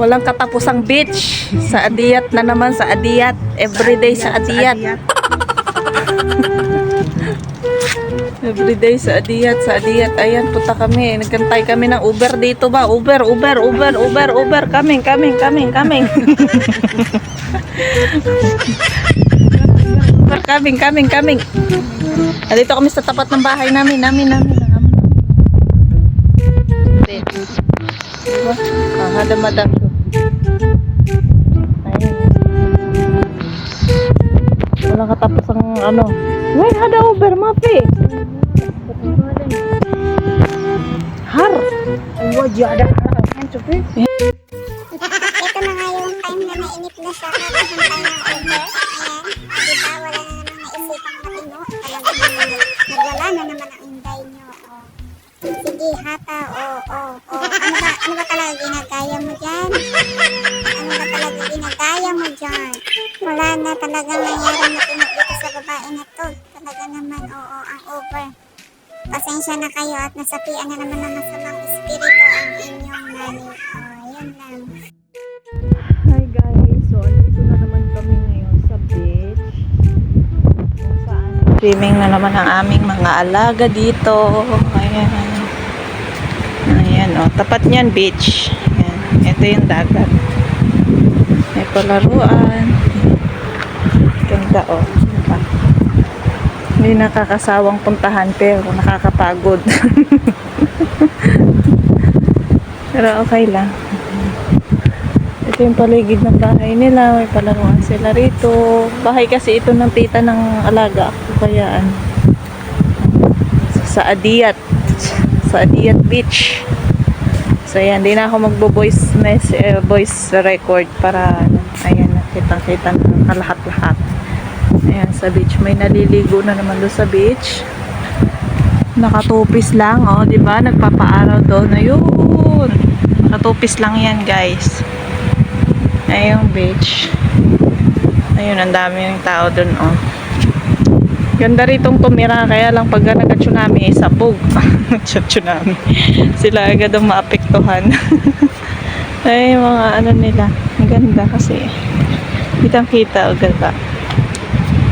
Walang katapusang beach. Sa Adiyat na naman, sa Adiyat. Everyday sa Adiyat. Everyday sa Adiyat, sa Adiyat. Ayan, punta kami. Nagkantay kami ng Uber dito ba? Uber. Coming. Coming. Dito kami sa tapat ng bahay namin. Diba? Kahada-madam. Ayan. Walang katapos ang ano. Wait, hada Uber, mapi. Har. Wajah ada har. Ito na nga yung time na nainip na siya kakahantay ng Uber. Ayan, diba? Wala na naman naisipang matino. Talagang nagwala na naman ang inday nyo. Oh. Sige, hata. Ano ba talaga ginagaya mo dyan? Wala na talaga nangyari matino dito sa babae na to. Talaga naman, ang Uber. Pasensya na kayo at nasapian na naman ng masamang espiritu ang inyong nani. Yun lang. Hi guys, so andito na naman kami ngayon sa beach. Kung saan swimming na naman ang aming mga alaga dito. Ayan tapat niyan beach. Ayan, ito yung dagat. May palaruan. Ganda diba? Hindi nakakasawang puntahan pero nakakapagod. Pero okay lang. Ito yung paligid ng bahay nila. May palaruan sila rito. Bahay kasi ito ng tita ng alaga ako. Kaya sa Adiyat. Sa Adiyat Beach. So ayan, di na ako voice record para ayan, kitang-kita ng kalahat-lahat. Ayan, sa beach. May naliligo na naman doon sa beach. Nakatupis lang, di ba? Nagpapaaraw daw na yun. Nakatupis lang yan, guys. Ayun, beach. Ayun, ang dami ng tao doon, Ganda ritong tumira, kaya lang pag nagka-tsunami, sabog. Tsunami. Sila agad ang maapektuhan. Ay, mga ano nila. Ang ganda kasi. Kitang-kita, ganda.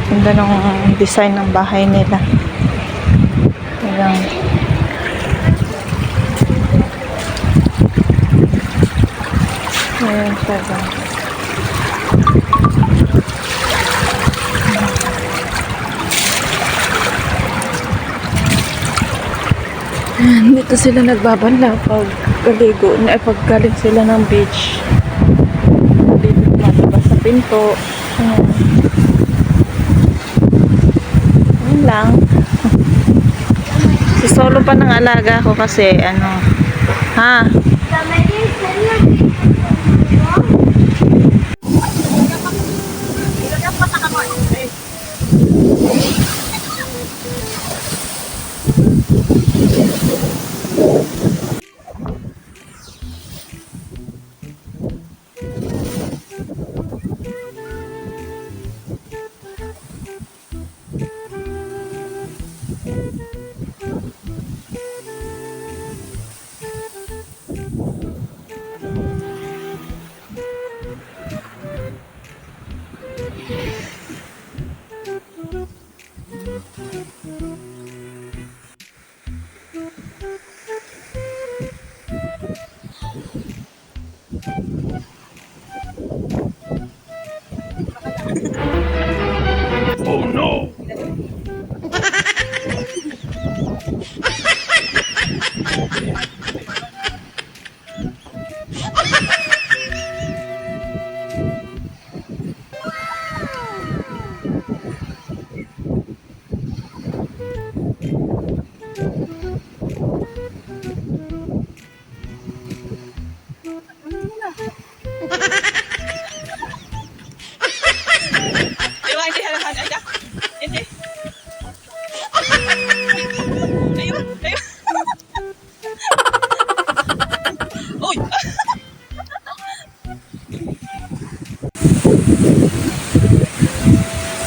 Ganda ng design ng bahay nila. Ayan. Ayan siya, guys. Dito sila nagbabanla pag galing sila ng beach. Dito naman sa pinto. Ayan lang. Solo pa ng alaga ko kasi ha? Oh no!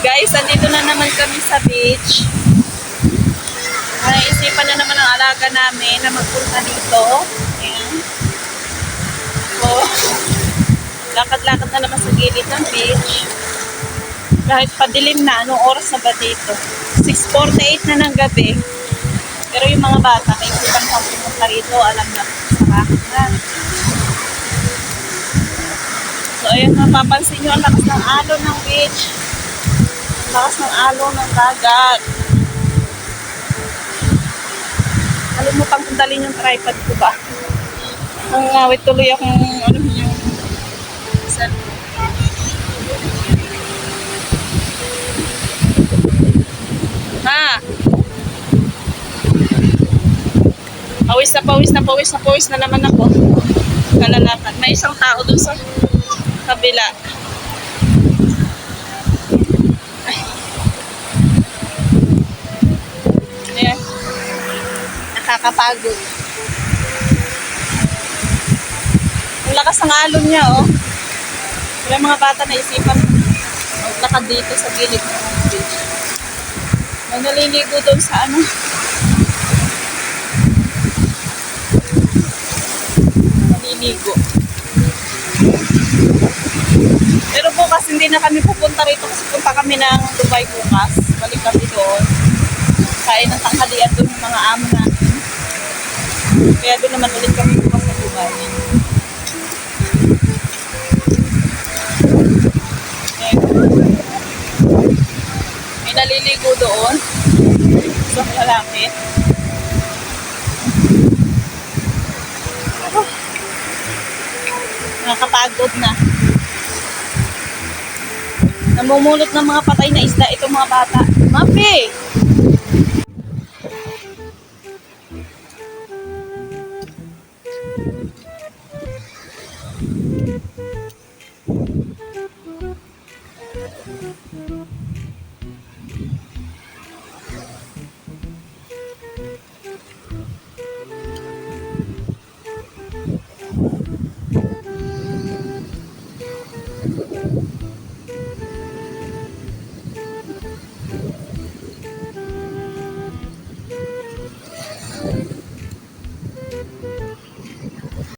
Guys, andito na naman kami sa beach. Naisipan na naman ang alaga namin na magpunta dito. Ayan. So, Lakad-lakad na naman sa gilid ng beach. Kahit padilim na, anong oras na ba dito? 6:48 na ng gabi. Pero yung mga bata, may isipan pang pumunta rito. Alam na, sarap na. So, ayun, mapapansin nyo, ang lakas ng alon ng beach. Ang lakas ng alon ng dagat. Alam mo pang kundalin yung tripod ko ba? Ang ngawit tuloy akong, ano yung cellphone. Ha? Pawis na naman ako. Kalalakad. May isang tao dun sa kabila. Ay. Ayan. Nakakapagod. Ang lakas ng alon niya, oh. Wala mga bata na isipan maglakad dito sa gilid ng beach. May naliligo doon sa ano. Naliligo. Pero bukas hindi na kami pupunta rito kasi punta kami ng Dubai bukas. Balik kami doon. Kain ng tanghalian doon ng mga amo natin. Kaya doon naman ulit kami bukas sa Dubai. May naliligo doon. Isang lalaki. Nakakapagod na. Namumulot ng mga patay na isda itong mga bata. Mapi!